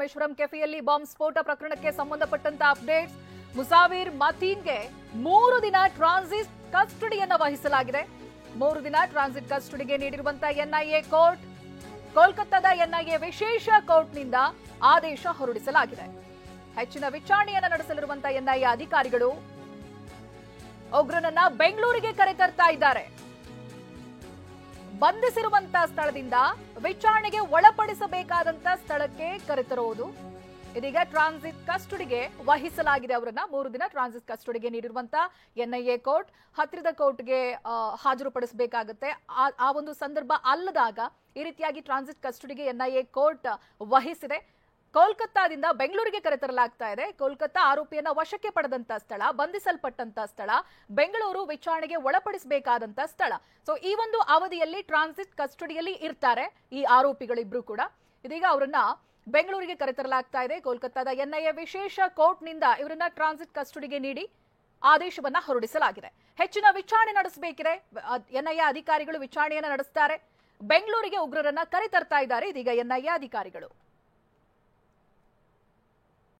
Rameswaram ಕೆಫೆಯಲ್ಲಿ bomb ಸ್ಫೋಟ ಪ್ರಕರಣಕ್ಕೆ ಸಂಬಂಧಪಟ್ಟಂತ ಅಪ್ಡೇಟ್ಸ್. ಮುಸಾವಿರ್ ಮತೀನ್ಗೆ 3 ದಿನ ಟ್ರಾನ್ಸಿಟ್ ಕಸ್ಟಡಿಯನ್ನು ವಹಿಸಲಾಗಿದೆ. 3 ದಿನ ಟ್ರಾನ್ಸಿಟ್ ಕಸ್ಟಡಿಗೆ ನೀಡಿರುವಂತಹ ಎನ್ಐಎ ಕೋರ್ಟ್, ಕೋಲ್ಕತ್ತಾದ ಎನ್ಐಎ ವಿಶೇಷ ಕೋರ್ಟ್ನಿಂದ ಆದೇಶ ಹೊರಡಿಸಲಾಗಿದೆ. ಹೆಚ್ಚಿನ ವಿಚಾರಣೆಯನ್ನು ನಡೆಸಲಿರುವಂತಹ ಎನ್ಐಎ ಅಧಿಕಾರಿಗಳು ಉಗ್ರನನ್ನ ಬೆಂಗಳೂರಿಗೆ ಕರೆತರ್ತಾ ಇದ್ದಾರೆ. ಬಂಧಿಸಿರುವಂತಹ ಸ್ಥಳದಿಂದ ವಿಚಾರಣೆಗೆ ಒಳಪಡಿಸಬೇಕಾದಂತ ಸ್ಥಳಕ್ಕೆ ಕರೆತರುವುದು. ಇದೀಗ ಟ್ರಾನ್ಸಿಟ್ ಕಸ್ಟಡಿಗೆ ವಹಿಸಲಾಗಿದೆ. ಅವರನ್ನ 3 ದಿನ ಟ್ರಾನ್ಸಿಟ್ ಕಸ್ಟಡಿಗೆ ನೀಡಿರುವಂತಹ ಎನ್ಐಎ ಕೋರ್ಟ್ ಹತ್ತಿರದ ಕೋರ್ಟ್ಗೆ ಹಾಜರುಪಡಿಸಬೇಕಾಗುತ್ತೆ. ಆ ಒಂದು ಸಂದರ್ಭ ಅಲ್ಲದಾಗ ಈ ರೀತಿಯಾಗಿ ಟ್ರಾನ್ಸಿಟ್ ಕಸ್ಟಡಿಗೆ ಎನ್ಐಎ ಕೋರ್ಟ್ ವಹಿಸಿದೆ. ಕೋಲ್ಕತ್ತಾದಿಂದ ಬೆಂಗಳೂರಿಗೆ ಕರೆತರಲಾಗ್ತಾ ಇದೆ. ಕೋಲ್ಕತ್ತಾ ಆರೋಪಿಯನ್ನ ವಶಕ್ಕೆ ಪಡೆದಂತ ಸ್ಥಳ, ಬಂಧಿಸಲ್ಪಟ್ಟಂತ ಸ್ಥಳ, ಬೆಂಗಳೂರು ವಿಚಾರಣೆಗೆ ಒಳಪಡಿಸಬೇಕಾದಂತ ಸ್ಥಳ. ಸೊ ಈ ಒಂದು ಅವಧಿಯಲ್ಲಿ ಟ್ರಾನ್ಸಿಟ್ ಕಸ್ಟಡಿಯಲ್ಲಿ ಇರ್ತಾರೆ ಈ ಆರೋಪಿಗಳಿಬ್ರು ಕೂಡ. ಇದೀಗ ಅವರನ್ನ ಬೆಂಗಳೂರಿಗೆ ಕರೆತರಲಾಗ್ತಾ ಇದೆ. ಕೋಲ್ಕತ್ತಾದ ಎನ್ಐಎ ವಿಶೇಷ ಕೋರ್ಟ್ನಿಂದ ಇವರನ್ನ ಟ್ರಾನ್ಸಿಟ್ ಕಸ್ಟಡಿಗೆ ನೀಡಿ ಆದೇಶವನ್ನ ಹೊರಡಿಸಲಾಗಿದೆ. ಹೆಚ್ಚಿನ ವಿಚಾರಣೆ ನಡೆಸಬೇಕಿದೆ. ಎನ್ಐಎ ಅಧಿಕಾರಿಗಳು ವಿಚಾರಣೆಯನ್ನ ನಡೆಸ್ತಾರೆ. ಬೆಂಗಳೂರಿಗೆ ಉಗ್ರರನ್ನ ಕರೆತರ್ತಾ ಇದ್ದಾರೆ ಇದೀಗ ಎನ್ಐಎ ಅಧಿಕಾರಿಗಳು.